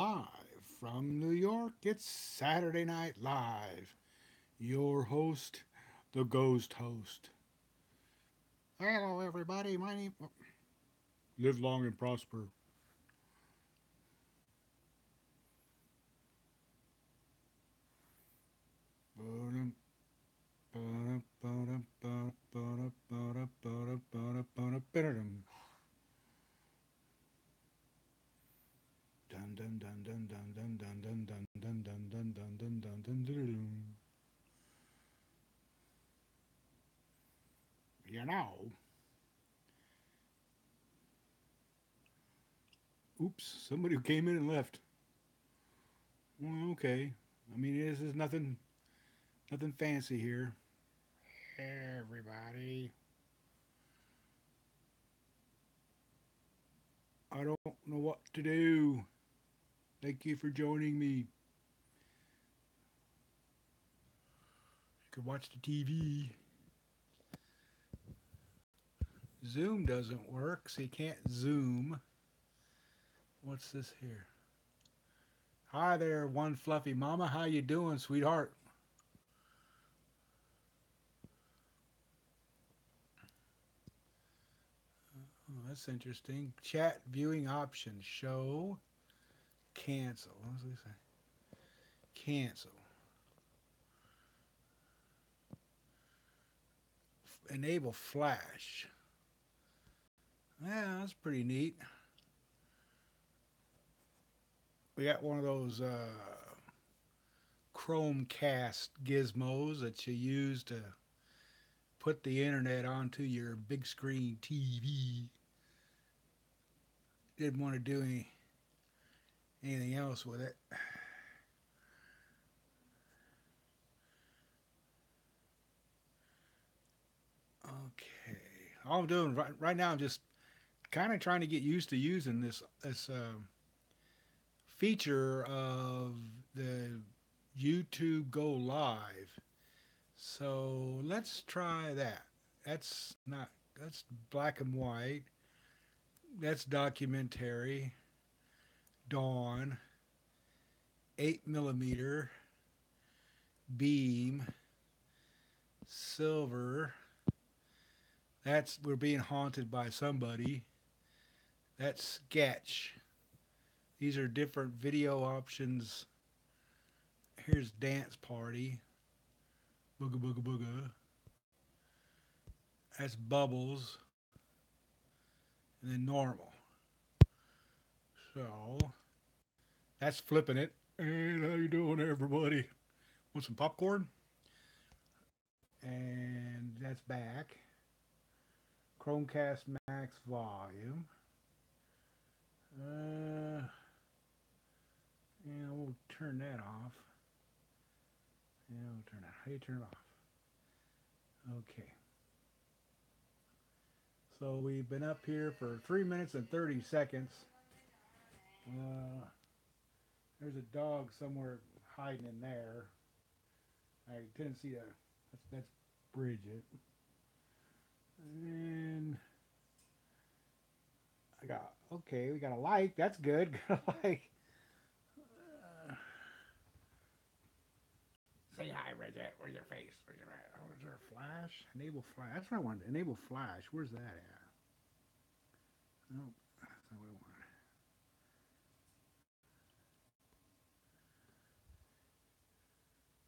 live from New York. It's Saturday Night Live. Your host, the Ghost Host. Hello, everybody. My name. Live long and prosper. Dun dun dun dun dun dun dun dun dun dun dun dun dun dun dun dun dun. You know, oops, somebody came in and left. Well, okay. I mean, this is nothing fancy here. Everybody, I don't know what to do. Thank you for joining me. You can watch the TV. Zoom doesn't work, so you can't Zoom. What's this here? Hi there, one fluffy mama. How you doing, sweetheart? Oh, that's interesting. Chat viewing options. Show. Cancel. What does it say? Cancel. Enable flash. Yeah, that's pretty neat. We got one of those Chromecast gizmos that you use to put the internet onto your big screen TV. Didn't want to do anything else with it. Okay. All I'm doing right now, I'm just kind of trying to get used to using this feature of the YouTube Go Live. So let's try that. That's not that's black and white. That's documentary. Dawn. 8 millimeter. Beam. Silver. That's we're being haunted by somebody. That's sketch. These are different video options. Here's dance party. Booga booga booga. That's bubbles. And then normal. So that's flipping it. Hey, how you doing, everybody? Want some popcorn? And that's back. Chromecast Max volume. Uh, yeah, we'll turn that off. Yeah, we'll turn that. How do you turn it off? Okay. So we've been up here for 3 minutes and 30 seconds. Uh, there's a dog somewhere hiding in there. I couldn't see that. That's Bridget. And I got okay. We got a like. That's good. Got a like. Uh, Say hi, Bridget. Where's your face? Where's your oh, is there a flash? Enable flash. That's what I wanted. Enable flash. Where's that at? Nope. That's not what I wanted.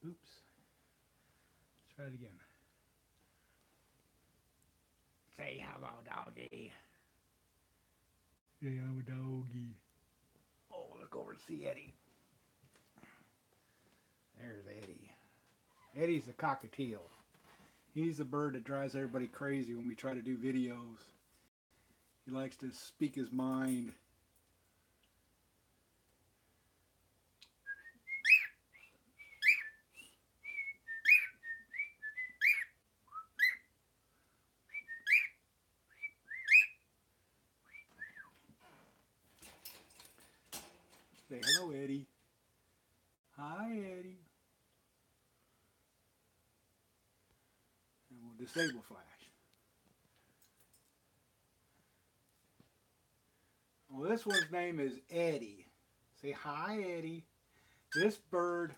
Oops. Let's try it again. Say hello, doggy. Yeah, I'm a doggy. Oh, look over and see Eddie. There's Eddie. Eddie's the cockatiel. He's the bird that drives everybody crazy when we try to do videos. He likes to speak his mind. Say hello, Eddie. Hi, Eddie. And we'll disable flash. Well, this one's name is Eddie. Say hi, Eddie. This bird,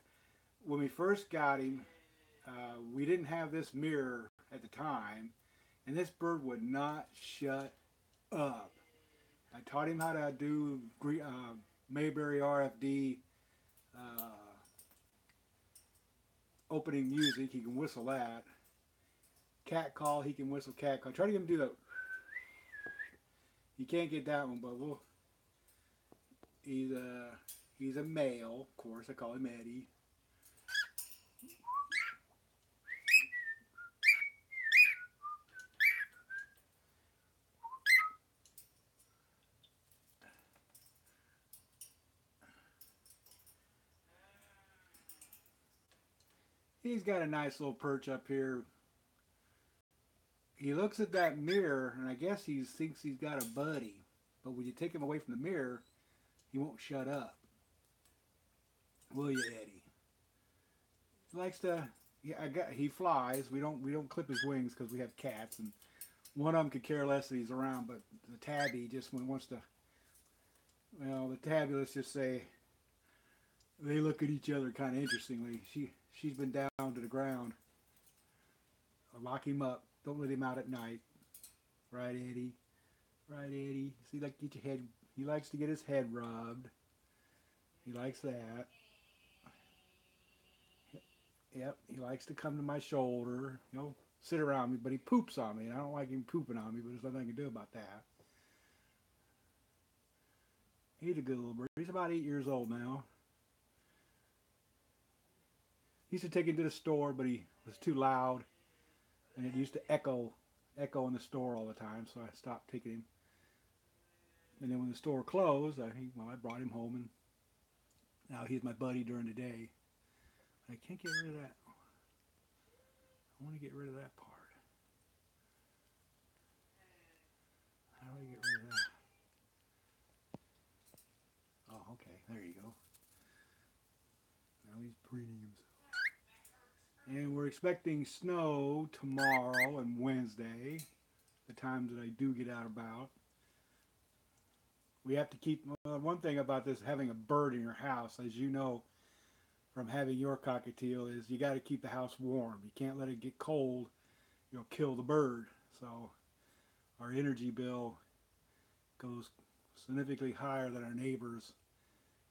when we first got him, we didn't have this mirror at the time, and this bird would not shut up. I taught him how to do Mayberry RFD uh, opening music. He can whistle that. Cat call, he can whistle cat call. Try to get him to do the. He can't get that one, but we'll. He's a male, of course. I call him Eddie. He's got a nice little perch up here. He looks at that mirror, and I guess he thinks he's got a buddy. But when you take him away from the mirror, he won't shut up. Will you, Eddie? He likes to. Yeah, he flies. We don't clip his wings because we have cats, and one of them could care less that he's around. But the tabby just wants to. Well, the tabby, let's just say, they look at each other kind of interestingly. She's been down to the ground. I'll lock him up. Don't let him out at night. Right, Eddie? Right, Eddie? See, like get your head. He likes to get his head rubbed. He likes that. Yep, he likes to come to my shoulder. Sit around me, but he poops on me. And I don't like him pooping on me, but there's nothing I can do about that. He's a good little bird. He's about 8 years old now. He used to take him to the store, but he was too loud, and it used to echo in the store all the time. So I stopped taking him. And then when the store closed, I brought him home, and now he's my buddy during the day. I can't get rid of that. I want to get rid of that part. How do I get rid of that? Oh, okay. There you go. Now he's preening himself. And we're expecting snow tomorrow and Wednesday, the times that I do get out about. We have to keep, one thing about this, having a bird in your house, as you know from having your cockatiel, is you got to keep the house warm. You can't let it get cold. You'll kill the bird. So our energy bill goes significantly higher than our neighbors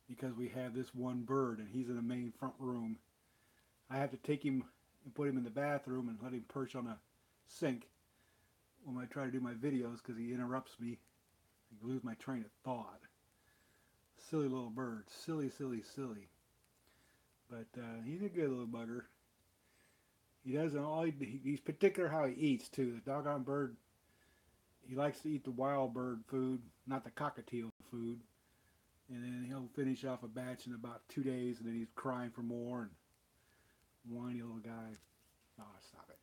because we have this one bird, and he's in the main front room. I have to take him and put him in the bathroom and let him perch on a sink when I try to do my videos because he interrupts me. I lose my train of thought. Silly little bird. Silly, silly, silly. But he's a good little bugger. He doesn't all. He's particular how he eats too. The doggone bird. He likes to eat the wild bird food, not the cockatiel food. And then he'll finish off a batch in about 2 days, and then he's crying for more. And whiny little guy. Oh, stop it.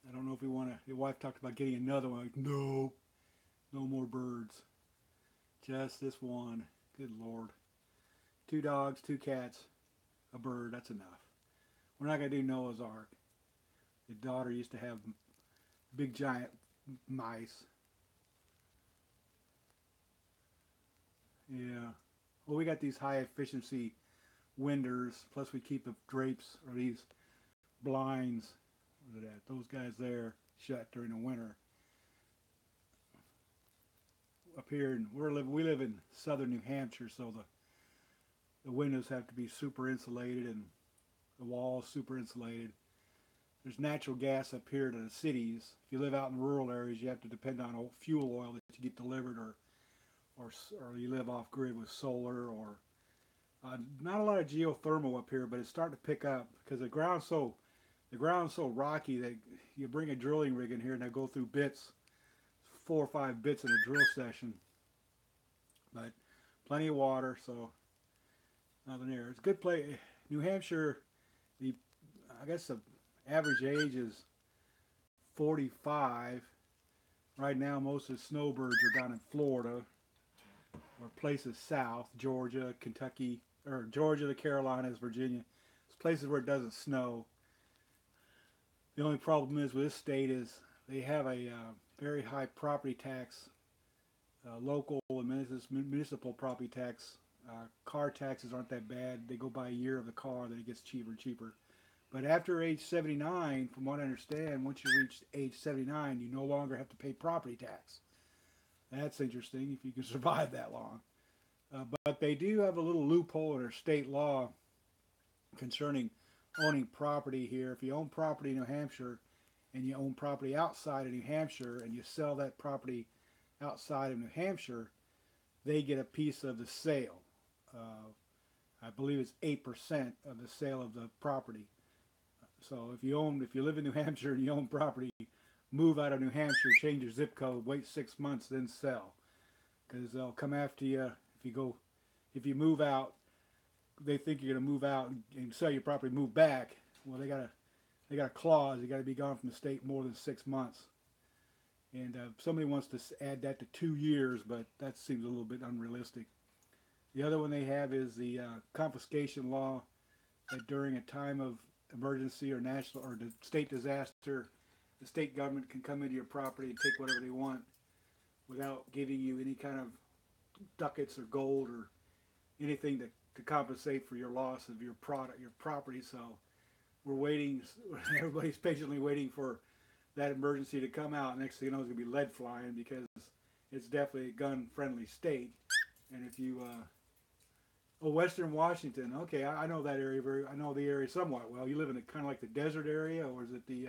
I don't know if we want to. Your wife talked about getting another one. Like, no, no more birds. Just this one. Good Lord. 2 dogs, 2 cats, a bird. That's enough. We're not going to do Noah's Ark. The daughter used to have big giant mice. Yeah. Well, we got these high efficiency winders, plus we keep the drapes or these blinds. What are that? Those guys there shut during the winter. Up here, and we live in southern New Hampshire, so the windows have to be super insulated and the walls super insulated. There's natural gas up here to the cities. If you live out in rural areas, you have to depend on fuel oil that you get delivered, or you live off grid with solar, or not a lot of geothermal up here, but it's starting to pick up because the ground's so rocky that you bring a drilling rig in here and they go through bits, 4 or 5 bits in a drill session. But plenty of water, so nothing there. It's a good place. New Hampshire, I guess the average age is 45. Right now, most of the snowbirds are down in Florida or places south, Georgia, Kentucky, or Georgia, the Carolinas, Virginia. It's places where it doesn't snow. The only problem is with this state is they have a very high property tax Local and municipal property tax, car taxes aren't that bad. They go by a year of the car, then it gets cheaper and cheaper. But after age 79, from what I understand, once you reach age 79, you no longer have to pay property tax. That's interesting if you can survive that long. But they do have a little loophole in their state law concerning owning property here. If you own property in New Hampshire and you own property outside of New Hampshire and you sell that property outside of New Hampshire, they get a piece of the sale. Uh, I believe it's 8% of the sale of the property. So if you live in New Hampshire and you own property, move out of New Hampshire, change your zip code, wait 6 months, then sell, because they'll come after you if you move out. They think you're going to move out and sell your property, move back. Well, they got a clause. You got to be gone from the state more than 6 months. And somebody wants to add that to 2 years, but that seems a little bit unrealistic. The other one they have is the confiscation law, that during a time of emergency or national or state disaster, the state government can come into your property and take whatever they want without giving you any kind of ducats or gold or anything to compensate for your loss of your property. So we're waiting. Everybody's patiently waiting for that emergency to come out. Next thing you know, there's gonna be lead flying, because it's definitely a gun-friendly state. And if you Western Washington, okay, I know that area I know the area somewhat well. You live in kind of like the desert area, or is it the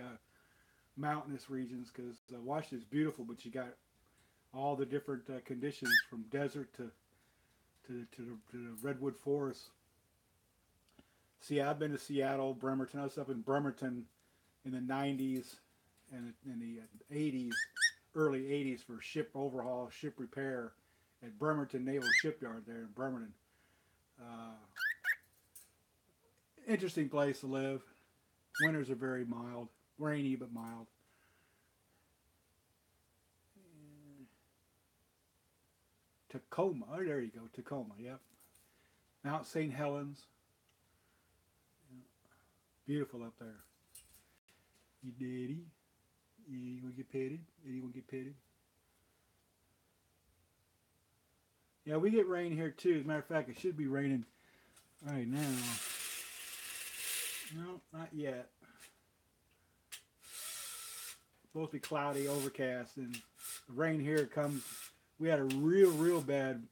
mountainous regions? Because Washington's beautiful, but you got all the different conditions from desert to the redwood forest. See, I've been to Seattle, Bremerton. I was up in Bremerton in the 90s and in the 80s, early 80s, for ship overhaul, ship repair at Bremerton Naval Shipyard there in Bremerton. Interesting place to live. Winters are very mild, rainy but mild. Tacoma, oh, there you go, Tacoma, yep. Mount St. Helens, beautiful up there. You daddy, you gonna get petted? You gonna get petted? Yeah, we get rain here too. As a matter of fact, it should be raining right now. No, not yet. Supposed to be cloudy, overcast, and the rain here comes. We had a real bad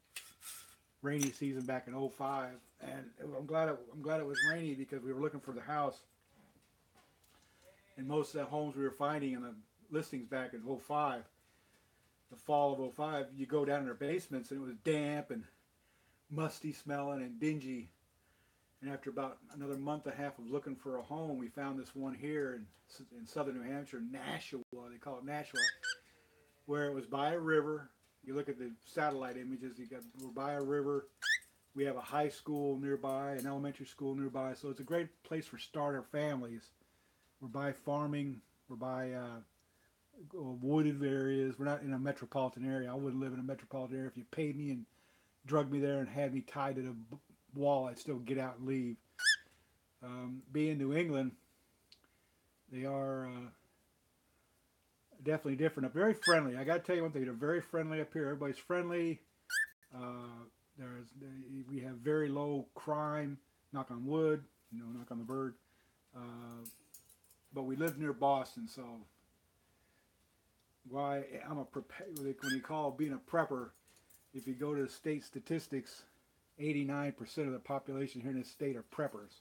rainy season back in '05, and I'm glad it was rainy, because we were looking for the house, and most of the homes we were finding in the listings back in '05, the fall of '05, you go down in their basements and it was damp and musty smelling and dingy. And after about another month and a half of looking for a home, we found this one here in southern New Hampshire, Nashua. They call it Nashua, where it was by a river. You look at the satellite images, we're by a river. We have a high school nearby, an elementary school nearby, so it's a great place for starter families. We're by farming, we're by wooded areas. We're not in a metropolitan area. I wouldn't live in a metropolitan area. If you paid me and drugged me there and had me tied to the wall, I'd still get out and leave. Being New England, they are definitely different. Very friendly. I got to tell you one thing. They're very friendly up here. Everybody's friendly. We have very low crime. Knock on wood. Knock on the bird. But we live near Boston, so when you call being a prepper, if you go to the state statistics, 89% of the population here in this state are preppers.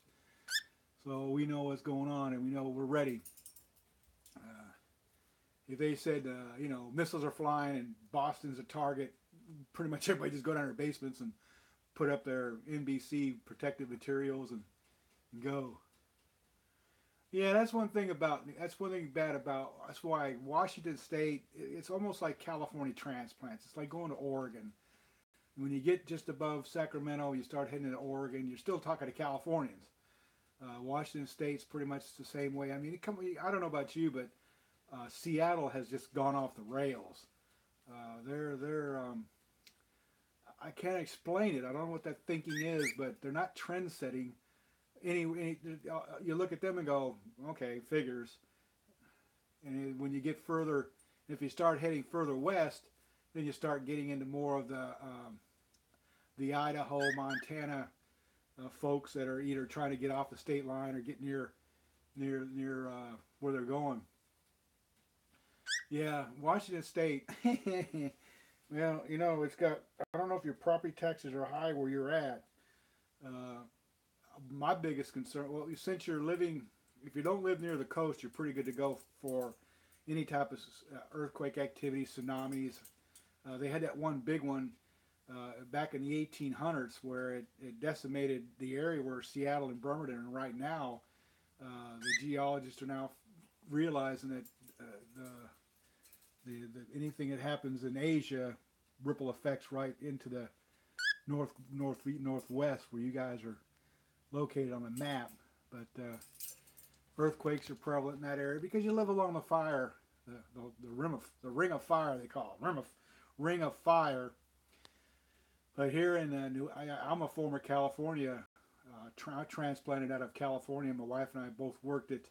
So we know what's going on, and we know we're ready. If they said, missiles are flying and Boston's a target, pretty much everybody just go down their basements and put up their NBC protective materials and go. Yeah, that's one thing bad about, that's why Washington State, it's almost like California transplants. It's like going to Oregon. When you get just above Sacramento, you start heading to Oregon, you're still talking to Californians. Washington State's pretty much the same way. I mean, I don't know about you, but Seattle has just gone off the rails. I can't explain it. I don't know what that thinking is, but they're not trend setting. You look at them and go, okay, figures. And when you get further, if you start heading further west, Then you start getting into more of the Idaho, Montana folks that are either trying to get off the state line or get near where they're going. Yeah, Washington State. Well, it's got. I don't know if your property taxes are high where you're at. Uh, my biggest concern. Well, since you're living, if you don't live near the coast, you're pretty good to go for any type of earthquake activity, tsunamis. They had that one big one back in the 1800s where it decimated the area where Seattle and Bremerton are right now. The geologists are now realizing that anything that happens in Asia ripple effects right into the northwest where you guys are located on the map. But earthquakes are prevalent in that area because you live along the fire, the ring of fire they call it, ring of fire. But here in I'm a former California, transplanted out of California. My wife and I both worked at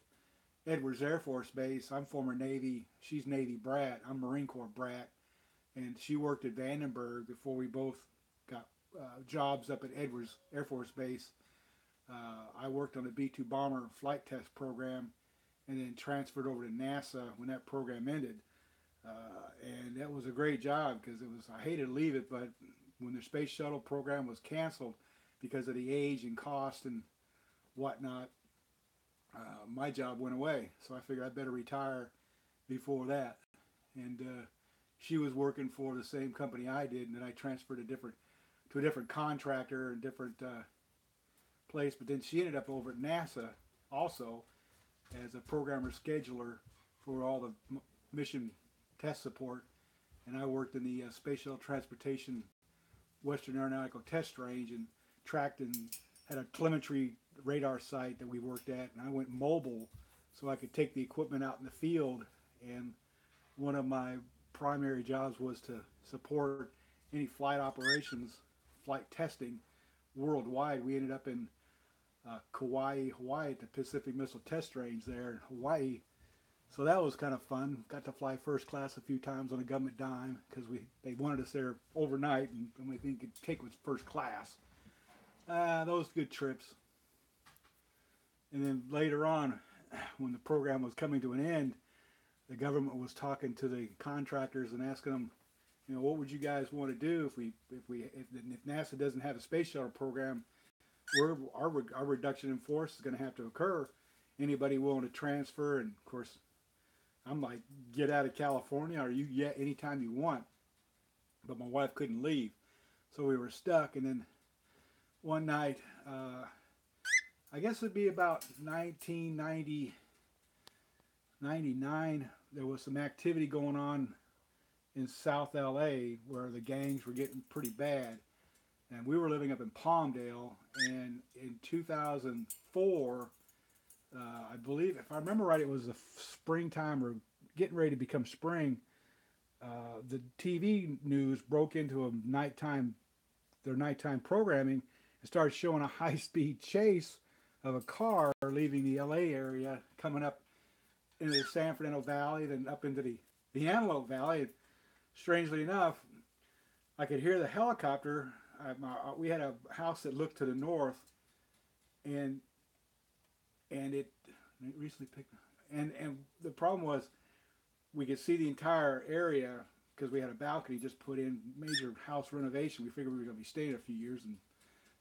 Edwards Air Force Base. I'm former Navy. She's Navy brat. I'm Marine Corps brat. And she worked at Vandenberg before we both got jobs up at Edwards Air Force Base. I worked on the B-2 bomber flight test program and then transferred over to NASA when that program ended. And that was a great job because I hated to leave it, but when the space shuttle program was canceled because of the age and cost and whatnot, my job went away. So I figured I'd better retire before that. And she was working for the same company I did, and then I transferred to a different contractor and different place. But then she ended up over at NASA also as a programmer scheduler for all the mission test support. And I worked in the Space Shuttle Transportation Western Aeronautical Test Range and tracked and had a telemetry radar site that we worked at. And I went mobile so I could take the equipment out in the field. And one of my primary jobs was to support any flight operations, flight testing worldwide. We ended up in Kauai, Hawaii at the Pacific Missile Test Range there in Hawaii. So that was kind of fun. Got to fly first class a few times on a government dime because they wanted us there overnight and the only thing you could take was first class. Those good trips. And then later on, when the program was coming to an end, the government was talking to the contractors and asking them, what would you guys want to do if NASA doesn't have a space shuttle program? Our reduction in force is going to have to occur. Anybody willing to transfer? And of course, I'm like, get out of California, or anytime you want. But my wife couldn't leave, so we were stuck. And then one night, I guess it'd be about 1999, there was some activity going on in South LA where the gangs were getting pretty bad. And we were living up in Palmdale, and in 2004, I believe, if I remember right, it was the springtime or getting ready to become spring. The TV news broke into their nighttime programming and started showing a high-speed chase of a car leaving the LA area, coming up into the San Fernando Valley, then up into the Antelope Valley. And strangely enough, I could hear the helicopter. We had a house that looked to the north, and it recently picked. And the problem was we could see the entire area because we had a balcony just put in, major house renovation. We figured we were going to be staying a few years and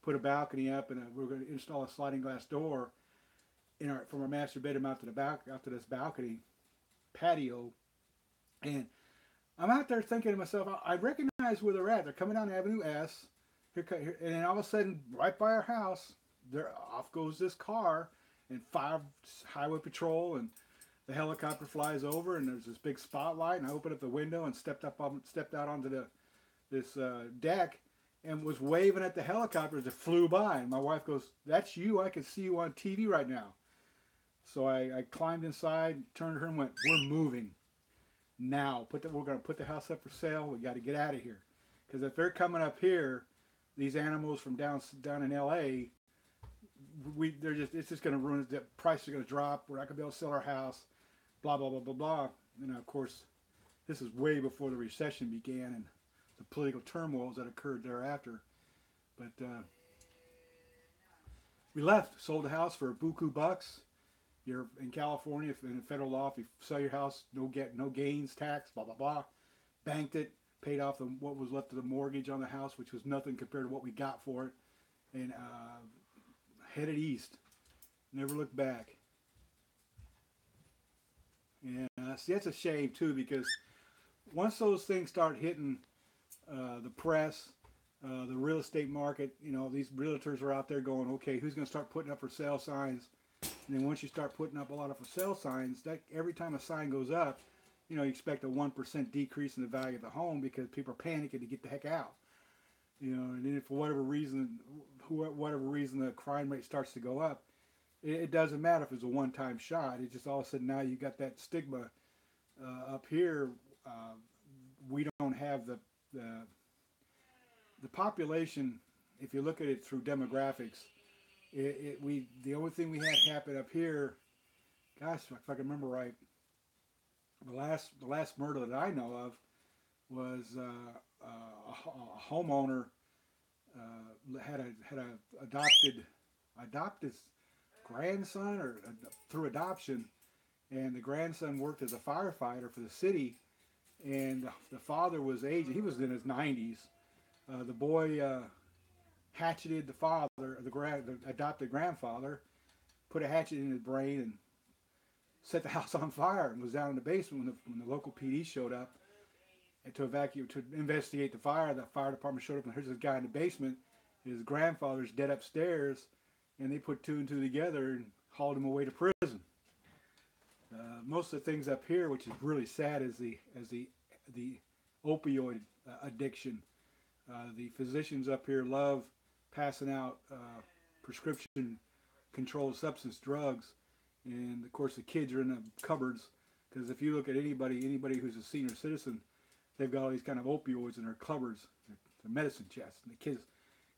put a balcony up, and we were going to install a sliding glass door from our master bedroom out to this balcony patio. And I'm out there thinking to myself, I recognize where they're at. They're coming down Avenue S. Here, and then all of a sudden, right by our house, off goes this car, and 5 highway patrol, and the helicopter flies over, and there's this big spotlight, and I opened up the window and stepped out onto this deck, and was waving at the helicopter as it flew by. And my wife goes, "That's you. I can see you on TV right now." So I climbed inside, turned to her, and went, "We're moving now. We're going to put the house up for sale. We got to get out of here, because if they're coming up here, these animals from down in LA, it's just going to ruin it. The prices are going to drop. We're not going to be able to sell our house. Blah blah blah blah blah." And of course, This is way before the recession began and the political turmoils that occurred thereafter. But we left, sold the house for buku bucks. You're in California, in federal law, if you sell your house, no gains tax, blah blah blah. Banked it, paid off what was left of the mortgage on the house, which was nothing compared to what we got for it, and headed east. Never looked back. And see, that's a shame too, because once those things start hitting the press, the real estate market, these realtors are out there going, okay, who's going to start putting up for sale signs? And then once you start putting up a lot of for sale signs, that every time a sign goes up, you expect a 1% decrease in the value of the home because people are panicking to get the heck out. And then for whatever reason the crime rate starts to go up, it doesn't matter if it's a one-time shot. It's just all of a sudden now you got that stigma up here. We don't have the population. If you look at it through demographics, the only thing we had happen up here, gosh, if I can remember right, the last murder that I know of was a homeowner had a adopted grandson or through adoption, and the grandson worked as a firefighter for the city, and the father was aged. He was in his 90s. The boy hatcheted the father, the adopted grandfather, put a hatchet in his brain and set the house on fire, and was down in the basement when the local PD showed up and to investigate the fire. The fire department showed up, and here's this guy in the basement. His grandfather's dead upstairs, and they put two and two together and hauled him away to prison. Most of the things up here, which is really sad, is the opioid addiction. The physicians up here love passing out prescription controlled substance drugs, and of course the kids are in the cupboards, because if you look at anybody who's a senior citizen, they've got all these kind of opioids in their cupboards, their medicine chests, and the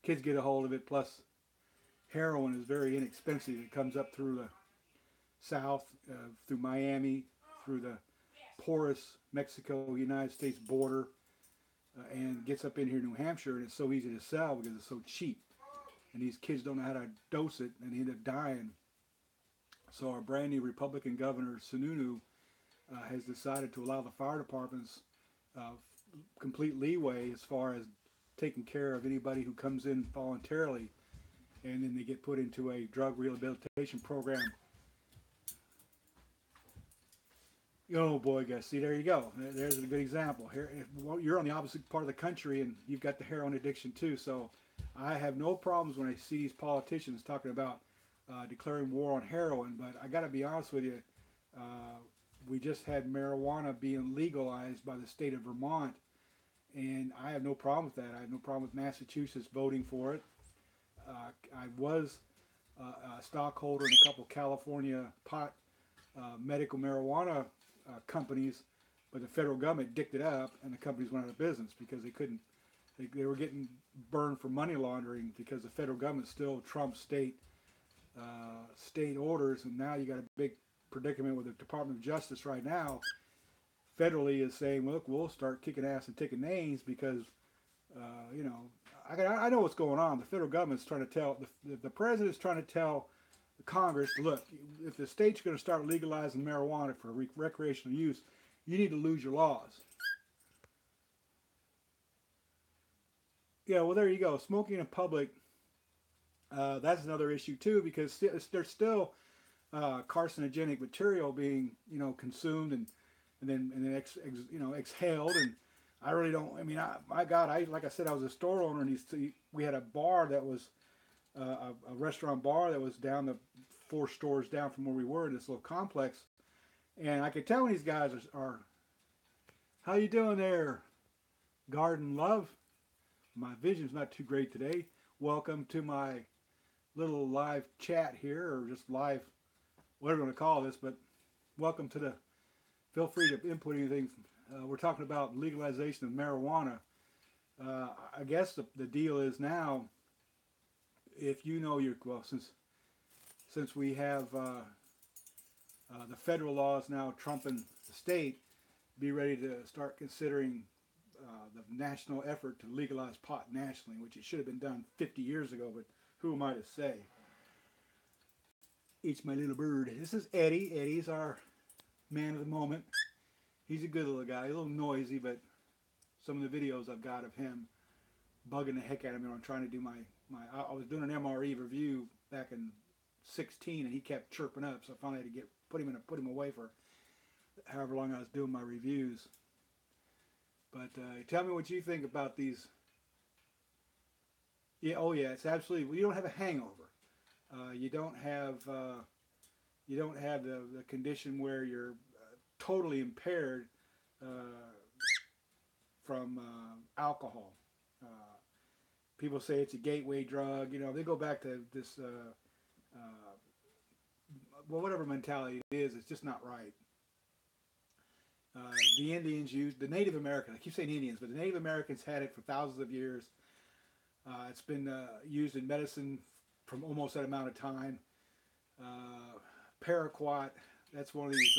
kids get a hold of it. Plus heroin is very inexpensive. It comes up through the south, through Miami, through the porous Mexico-United States border, and gets up in here to New Hampshire, and it's so easy to sell because it's so cheap. And these kids don't know how to dose it, and they end up dying. So our brand new Republican governor, Sununu, has decided to allow the fire departments complete leeway as far as taking care of anybody who comes in voluntarily, and then they get put into a drug rehabilitation program. Oh boy, guys, see, there you go. There's a good example. Here, you're on the opposite part of the country, and you've got the heroin addiction too. So I have no problems when I see these politicians talking about declaring war on heroin. But I got to be honest with you, we just had marijuana being legalized by the state of Vermont, and I have no problem with that. I have no problem with Massachusetts voting for it. I was a stockholder in a couple California pot medical marijuana companies, but the federal government dicked it up, and the companies went out of business because they couldn't. They were getting burned for money laundering because the federal government still trumps state orders, and now you got a big predicament with the Department of Justice right now. Federally is saying, look, we'll start kicking ass and taking names because, I know what's going on. The federal government's trying to tell, the president's trying to tell the Congress, look, if the state's going to start legalizing marijuana for recreational use, you need to lose your laws. Yeah, well, there you go. Smoking in public, that's another issue too, because there's still carcinogenic material being, consumed and then exhaled. And I really don't. I mean, like I said, I was a store owner, and we had a bar that was a restaurant bar that was down the 4 stores down from where we were in this little complex, and I could tell when these guys are how you doing there, Garden Love? My vision's not too great today. Welcome to my little live chat here, or just live, whatever you want to call this, but welcome to feel free to input anything. We're talking about legalization of marijuana. I guess the deal is now, if since we have the federal laws now trumping the state, be ready to start considering the national effort to legalize pot nationally, which it should have been done 50 years ago, but who am I to say? Eats my little bird. This is Eddie. Eddie's our man of the moment. He's a good little guy, a little noisy, but some of the videos I've got of him bugging the heck out of me when I'm trying to do I was doing an MRE review back in 16, and he kept chirping up, so I finally had to put him away for however long I was doing my reviews. But tell me what you think about these. Yeah, oh yeah, it's absolutely. Well, you don't have a hangover. You don't have the condition where you're totally impaired from alcohol. Uh, People say it's a gateway drug. You know, they go back to this. Well, whatever mentality it is, it's just not right. The Indians used the Native Americans. I keep saying Indians, but the Native Americans had it for thousands of years. It's been used in medicine from almost that amount of time. Paraquat, that's one of these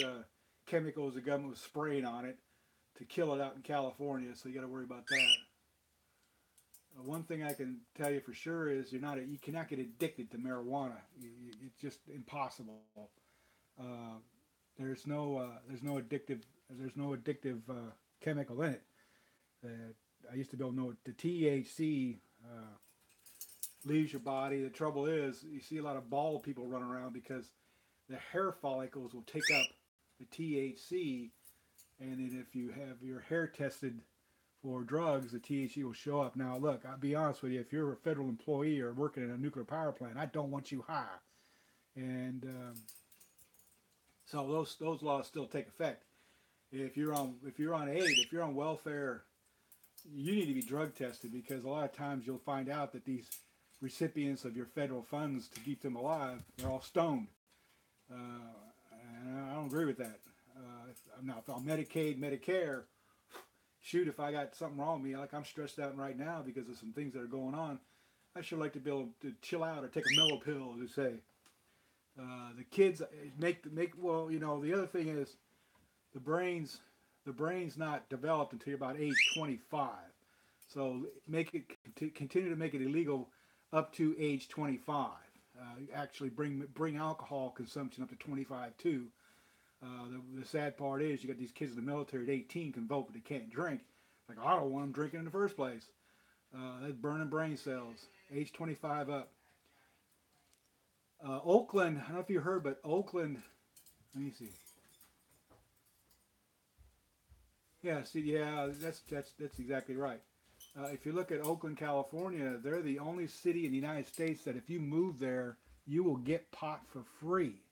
chemicals the government was spraying on it to kill it out in California, so you got to worry about that. One thing I can tell you for sure is you cannot get addicted to marijuana. It's just impossible. Uh, there's no addictive chemical in it. I used to be able to know the THC leaves your body. The trouble is, you see a lot of bald people run around because the hair follicles will take up the THC, and then if you have your hair tested for drugs, the THC will show up. Now, look, I'll be honest with you. If you're a federal employee or working in a nuclear power plant, I don't want you high, and so those laws still take effect. If you're on aid, if you're on welfare, you need to be drug tested because a lot of times you'll find out that these recipients of your federal funds to keep them alive, they're all stoned. And I don't agree with that. Now, if I'm Medicaid, Medicare, shoot, if I got something wrong with me, like I'm stressed out right now because of some things that are going on, I sure like to be able to chill out or take a mellow pill, as they say. The kids well, you know, the other thing is the brain's not developed until you're about age 25. So continue to make it illegal up to age 25. Actually bring alcohol consumption up to 25 too. The sad part is you got these kids in the military at 18 can vote, but they can't drink. Like, I don't want them drinking in the first place. That's burning brain cells. Age 25 up. Oakland, I don't know if you heard, but Oakland, let me see. Yeah, that's exactly right. If you look at Oakland, California, they're the only city in the United States that if you move there, you will get pot for free.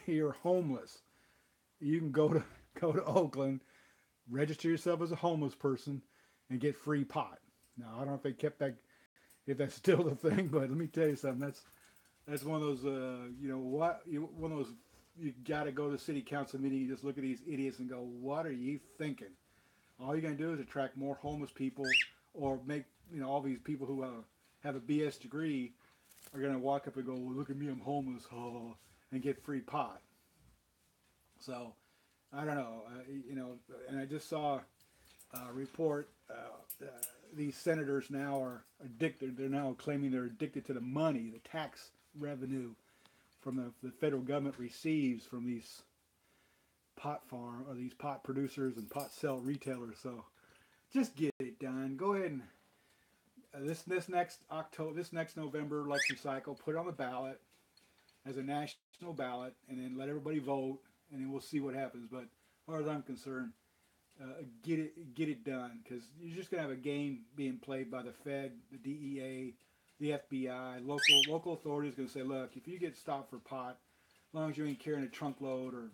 You're homeless. You can go to Oakland, register yourself as a homeless person, and get free pot. Now I don't know if they kept that, if that's still the thing, but let me tell you something. That's one of those one of those you got to go to the city council meeting. You just look at these idiots and go, "What are you thinking?" All you're gonna do is attract more homeless people, or make all these people who have a BS degree are gonna walk up and go, well, "Look at me, I'm homeless," and get free pot. So I don't know, and I just saw a report. These senators now are addicted. They're now claiming they're addicted to the money, the tax revenue from the federal government receives from these these pot producers and pot sell retailers. So just get it done. Go ahead and this next November election cycle, put it on the ballot as a national ballot, and then let everybody vote, and then we'll see what happens. But as far as I'm concerned, get it done, because you're just gonna have a game being played by the Fed, the DEA, the FBI, local authorities gonna say, look, if you get stopped for pot, as long as you ain't carrying a trunk load or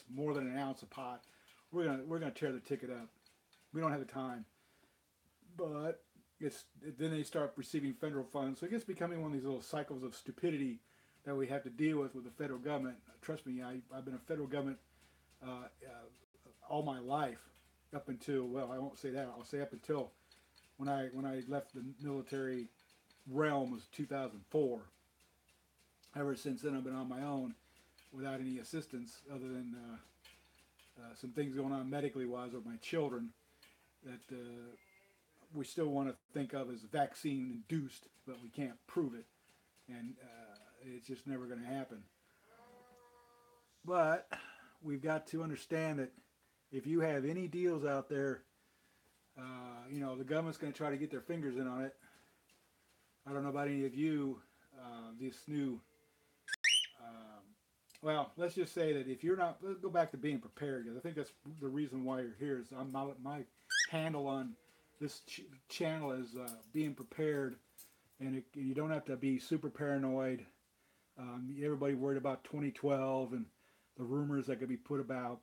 more than an ounce of pot, we're gonna tear the ticket up. We don't have the time. But then they start receiving federal funds, so it gets becoming one of these little cycles of stupidity that we have to deal with the federal government. Trust me, I've been a federal government all my life, up until, well, I won't say that. I'll say up until when I left the military realm was 2004. Ever since then, I've been on my own without any assistance other than some things going on medically wise with my children that we still want to think of as vaccine induced, but we can't prove it, and it's just never going to happen. But we've got to understand that if you have any deals out there, the government's going to try to get their fingers in on it. I don't know about any of you, this new, well, let's just say that if you're not, let's go back to being prepared, because I think that's the reason why you're here. Is my handle on this channel is being prepared, and you don't have to be super paranoid. Everybody worried about 2012 and the rumors that could be put about.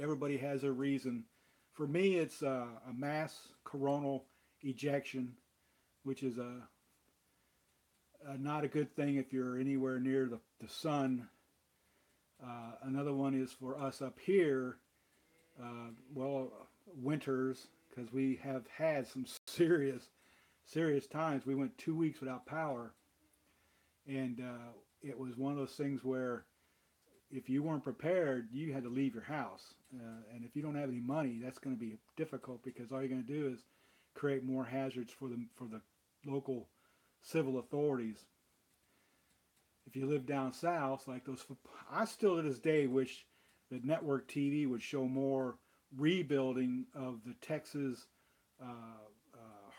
Everybody has a reason. For me, it's a mass coronal ejection, which is not a good thing if you're anywhere near the sun. Another one is for us up here, winters, because we have had some serious times. We went 2 weeks without power, and it was one of those things where if you weren't prepared, you had to leave your house. And if you don't have any money, that's going to be difficult, because all you're going to do is create more hazards for the local civil authorities. If you live down south, like those, I still to this day wish that network TV would show more rebuilding of the Texas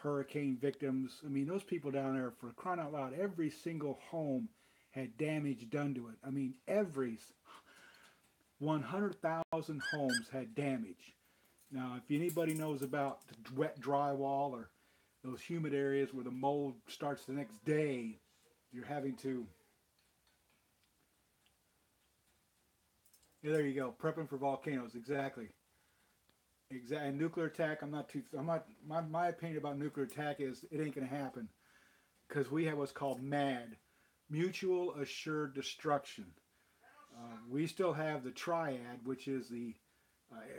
hurricane victims. I mean, those people down there, for crying out loud, every single home had damage done to it. I mean, every 100,000 homes had damage. Now, if anybody knows about wet drywall or those humid areas where the mold starts the next day, you're having to. Yeah, there you go. Prepping for volcanoes. Exactly. Exactly. And nuclear attack. My opinion about nuclear attack is it ain't gonna happen, because we have what's called MAD, mutual assured destruction. We still have the triad, which is the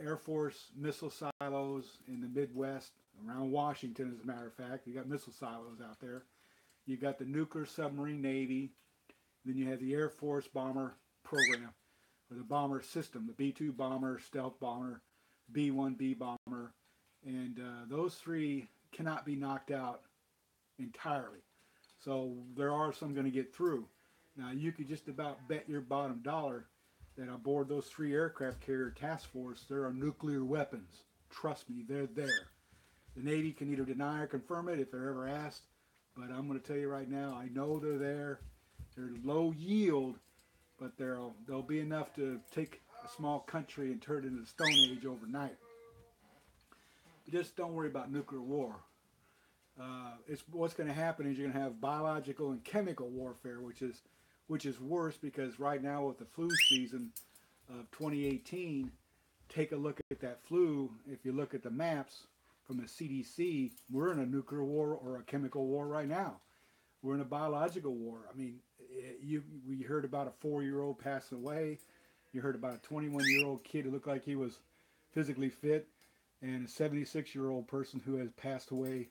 Air Force missile silos in the Midwest, around Washington, as a matter of fact. You got missile silos out there. You got the nuclear submarine Navy. Then you have the Air Force bomber program, or the bomber system, the B-2 bomber, stealth bomber, B-1B bomber. And those three cannot be knocked out entirely. So there are some going to get through. Now, you could just about bet your bottom dollar that aboard those 3 aircraft carrier task force, there are nuclear weapons. Trust me, they're there. The Navy can either deny or confirm it if they're ever asked, but I'm going to tell you right now, I know they're there. They're low yield, but they'll be enough to take a small country and turn it into the Stone Age overnight. But just don't worry about nuclear war. It's what's going to happen is you're going to have biological and chemical warfare, which is worse, because right now with the flu season of 2018, take a look at that flu. If you look at the maps from the CDC, we're in a nuclear war or a chemical war right now. We're in a biological war. I mean, we heard about a 4-year-old passing away. You heard about a 21-year-old kid who looked like he was physically fit, and a 76-year-old person who has passed away.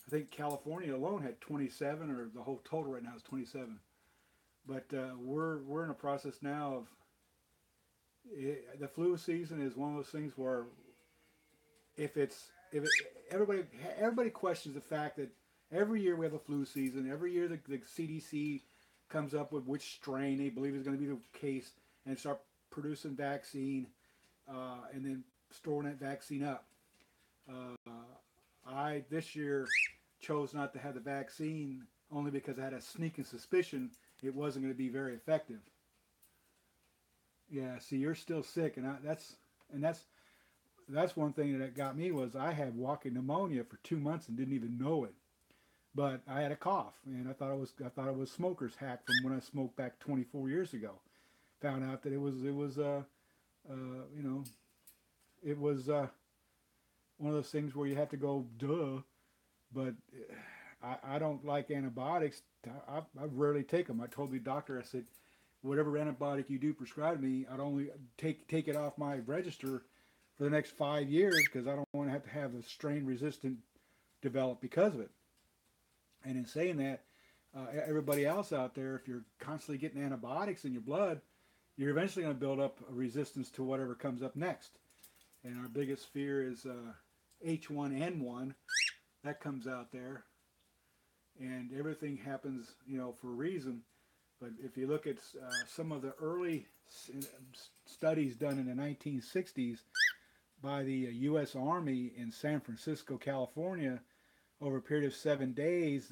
I think California alone had 27, or the whole total right now is 27. But we're in a process now of the flu season is one of those things where everybody questions the fact that every year we have a flu season. Every year the CDC comes up with which strain they believe is going to be the case and start producing vaccine and then storing that vaccine up. I this year chose not to have the vaccine only because I had a sneaking suspicion it wasn't going to be very effective. Yeah, see, you're still sick, and that's one thing that got me was I had walking pneumonia for 2 months and didn't even know it. But I had a cough, and I thought it was smoker's hack from when I smoked back 24 years ago. Found out that it was one of those things where you have to go duh. But I don't like antibiotics. I rarely take them. I told the doctor, I said, whatever antibiotic you do prescribe me, I'd only take it off my register for the next 5 years, because I don't want to have a strain resistant develop because of it. And in saying that, everybody else out there, if you're constantly getting antibiotics in your blood, you're eventually going to build up a resistance to whatever comes up next. And our biggest fear is H1N1. That comes out there, and everything happens, for a reason. But if you look at some of the early studies done in the 1960s by the U.S. Army in San Francisco, California, over a period of 7 days,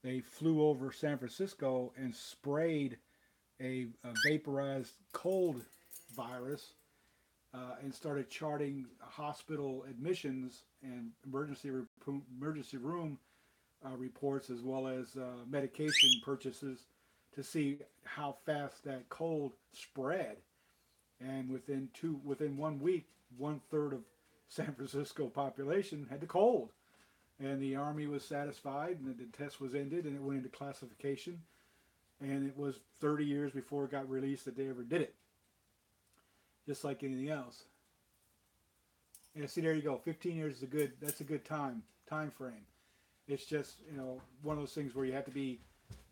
they flew over San Francisco and sprayed a vaporized cold virus and started charting hospital admissions and emergency room reports, as well as medication purchases, to see how fast that cold spread. And within 1 week, 1/3 of San Francisco population had the cold, and the Army was satisfied, and the test was ended, and it went into classification. And it was 30 years before it got released that they ever did it, just like anything else. And see, there you go. 15 years is that's a good time frame. It's just, one of those things where you have to be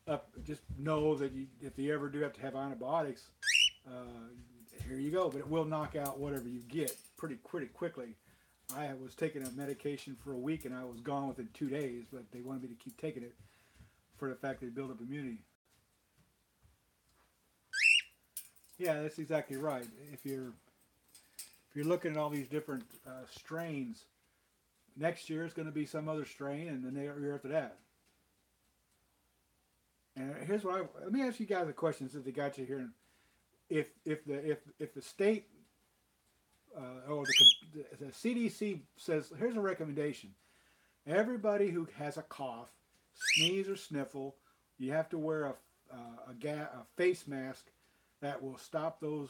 up. Just know that if you ever do have to have antibiotics, here you go. But it will knock out whatever you get pretty quickly. I was taking a medication for a week and I was gone within 2 days, but they wanted me to keep taking it for the fact that it built up immunity. Yeah, that's exactly right. If you're looking at all these different strains, next year is going to be some other strain, and then the year after that. And here's what let me ask you guys a question since they got you here. If the state or the CDC says, here's a recommendation: everybody who has a cough, sneeze, or sniffle, you have to wear a face mask that will stop those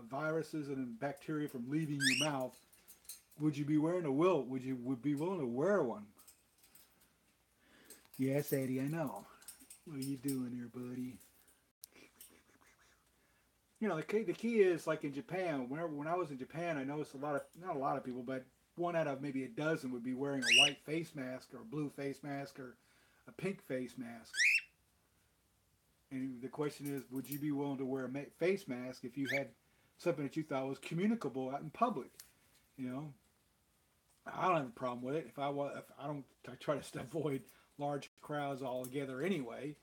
viruses and bacteria from leaving your mouth. Would you be wearing Would you be willing to wear one? Yes, Eddie, I know. What are you doing there, buddy? The key is, like in Japan. When I was in Japan, I noticed not a lot of people, but one out of maybe a dozen would be wearing a white face mask or a blue face mask or a pink face mask. And the question is, would you be willing to wear a face mask if you had something that you thought was communicable out in public? I don't have a problem with it. I try to avoid large crowds altogether anyway,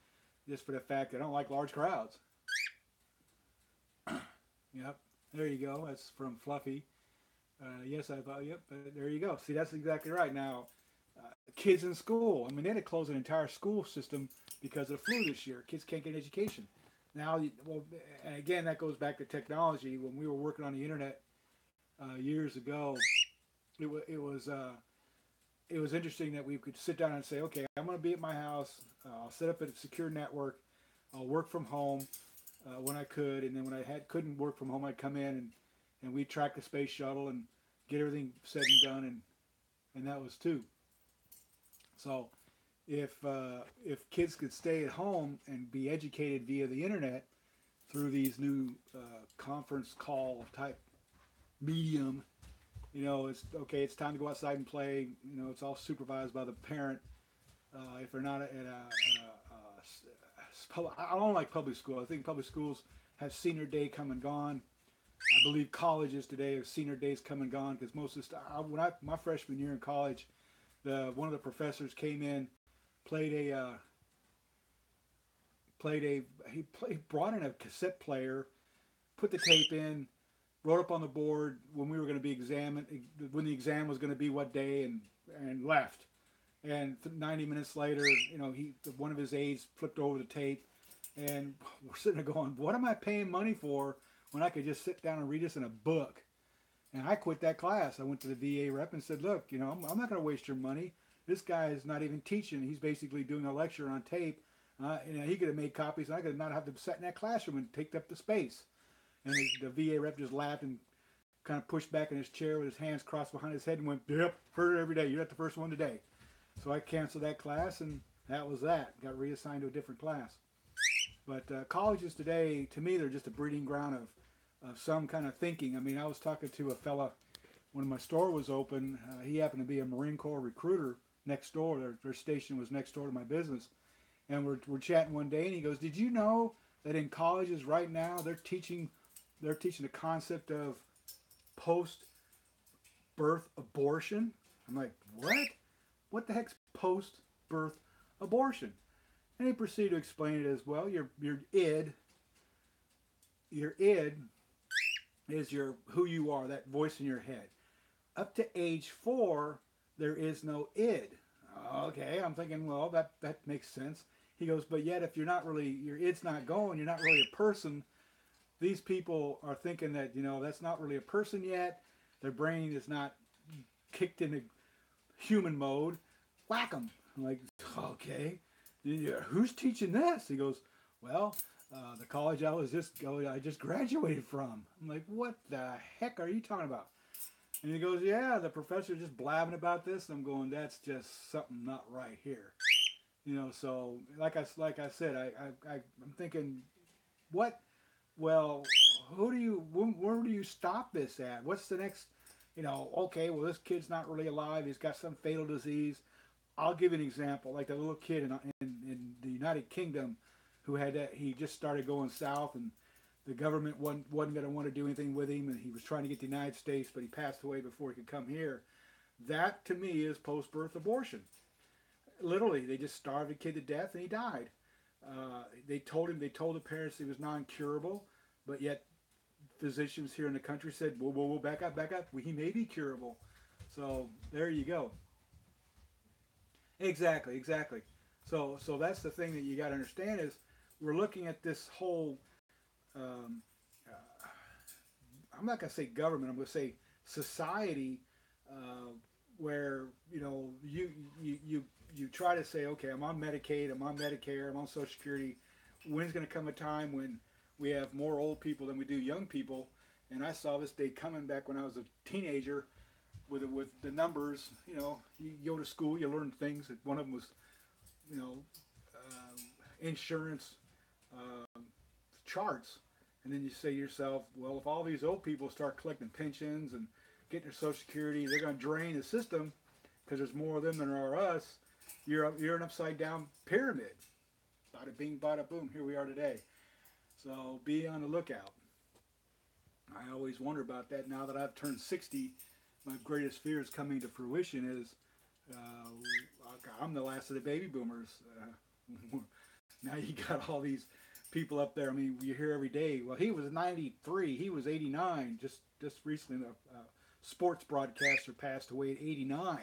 just for the fact that I don't like large crowds. Yep, there you go. That's from Fluffy. Yes, yep, there you go. See, that's exactly right. Now, kids in school. I mean, they had to close an entire school system because of the flu this year. Kids can't get an education. Now, and again, that goes back to technology. When we were working on the internet years ago, it was interesting that we could sit down and say, okay, I'm going to be at my house. I'll set up a secure network. I'll work from home when I could, and then when I couldn't work from home, I'd come in and we'd track the space shuttle and get everything said and done, and that was too. So if kids could stay at home and be educated via the internet through these new conference call type medium, it's okay. It's time to go outside and play. It's all supervised by the parent. If they're not I don't like public school. I think public schools have senior day come and gone. I believe colleges today have senior days come and gone, because most of the my freshman year in college, one of the professors came in, he brought in a cassette player, put the tape in, wrote up on the board when we were going to be examined, when the exam was going to be what day, and left. And 90 minutes later, one of his aides flipped over the tape, and we're sitting there going, what am I paying money for when I could just sit down and read this in a book? And I quit that class. I went to the VA rep and said, look, I'm not going to waste your money. This guy is not even teaching. He's basically doing a lecture on tape. He could have made copies, and I could not have to sit in that classroom and take up the space. And the VA rep just laughed and kind of pushed back in his chair with his hands crossed behind his head and went, yep, heard it every day. You're not the first one today. So I canceled that class, and that was that. Got reassigned to a different class. But colleges today, to me, they're just a breeding ground of some kind of thinking. I mean, I was talking to a fella when my store was open. He happened to be a Marine Corps recruiter next door. Their station was next door to my business. And we're chatting one day, and he goes, did you know that in colleges right now they're teaching the concept of post birth abortion. I'm like, what? What the heck's post birth abortion? And he proceeded to explain it as well. Your id is your who you are, that voice in your head. Up to age 4, there is no id. Okay, I'm thinking, well, that makes sense. He goes, but yet if you're not really, your id's not going, you're not really a person. These people are thinking that, that's not really a person yet. Their brain is not kicked into human mode. Whack them. I'm like, okay, yeah, who's teaching this? He goes, well, the college I just graduated from. I'm like, what the heck are you talking about? And he goes, yeah, the professor just blabbing about this. And I'm going, that's just something not right here. So like I said, I'm thinking, what? Well, where do you stop this at? What's the next? Okay, well, this kid's not really alive. He's got some fatal disease. I'll give you an example, like the little kid in the United Kingdom who had that. He just started going south, and the government wasn't going to want to do anything with him, and he was trying to get to the United States, but he passed away before he could come here. That, to me, is post-birth abortion. Literally, they just starved the kid to death, and he died. They told the parents he was non-curable, but yet physicians here in the country said, whoa, back up. He may be curable. So there you go. Exactly. So that's the thing that you got to understand is we're looking at this whole. Um, I'm not going to say government. I'm going to say society, where you try to say, okay, I'm on Medicaid, I'm on Medicare, I'm on Social Security. When's going to come a time when we have more old people than we do young people? And I saw this day coming back when I was a teenager with the numbers. You go to school, you learn things. One of them was, insurance charts. And then you say to yourself, well, if all these old people start collecting pensions and getting their Social Security, they're going to drain the system because there's more of them than there are us. You're an upside down pyramid. Bada bing, bada boom. Here we are today. So be on the lookout. I always wonder about that. Now that I've turned 60, my greatest fear is coming to fruition is I'm the last of the baby boomers. Now you got all these people up there. I mean, you hear every day, well, he was 93, he was 89. Just recently, the sports broadcaster passed away at 89.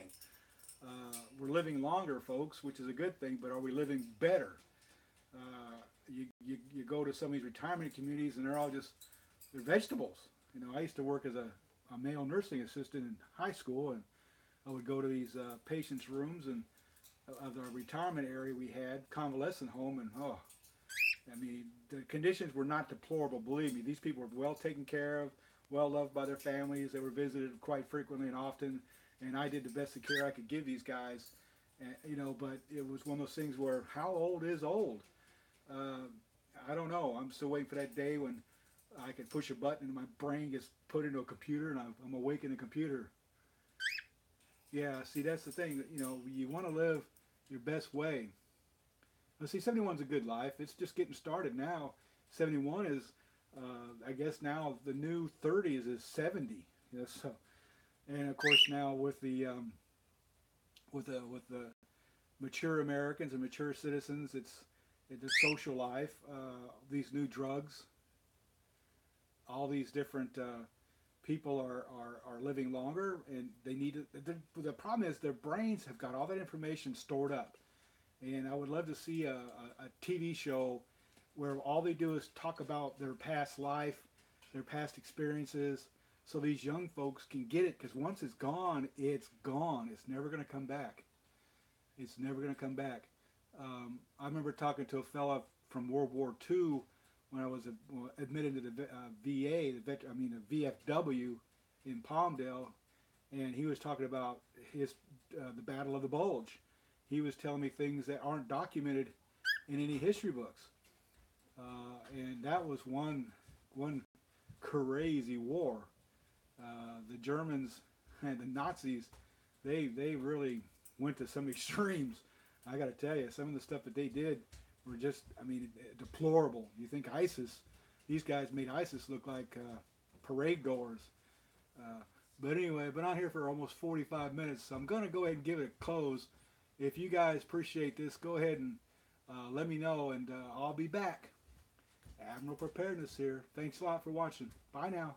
We're living longer, folks, which is a good thing, but are we living better? You go to some of these retirement communities, and they're vegetables. I used to work as a male nursing assistant in high school, and I would go to these patients' rooms and of the retirement area we had, convalescent home, and the conditions were not deplorable. Believe me, these people were well taken care of, well loved by their families. They were visited quite frequently and often, and I did the best of care I could give these guys. But it was one of those things where how old is old? I don't know. I'm still waiting for that day when I can push a button and my brain gets put into a computer and I'm awake in the computer. Yeah, see, that's the thing. You want to live your best way. Let's see, 71's a good life. It's just getting started now. 71 is, I guess now the new 30s is 70. So, and of course now with the mature Americans and mature citizens, it's the social life. These new drugs, all these different people are living longer, and they need to. The problem is their brains have got all that information stored up. And I would love to see a TV show where all they do is talk about their past life, their past experiences, so these young folks can get it. Because once it's gone, it's gone. It's never going to come back. It's never going to come back. I remember talking to a fella from World War II when I was admitted to the VA, the VFW in Palmdale, and he was talking about the Battle of the Bulge. He was telling me things that aren't documented in any history books, and that was one crazy war. The Germans and the Nazis, they really went to some extremes. I got to tell you, some of the stuff that they did were just, I mean, deplorable. You think ISIS, these guys made ISIS look like parade goers. Uh, but anyway, been on here for almost 45 minutes, so I'm going to go ahead and give it a close. If you guys appreciate this, go ahead and let me know, and I'll be back. Admiral Preparedness here. Thanks a lot for watching. Bye now.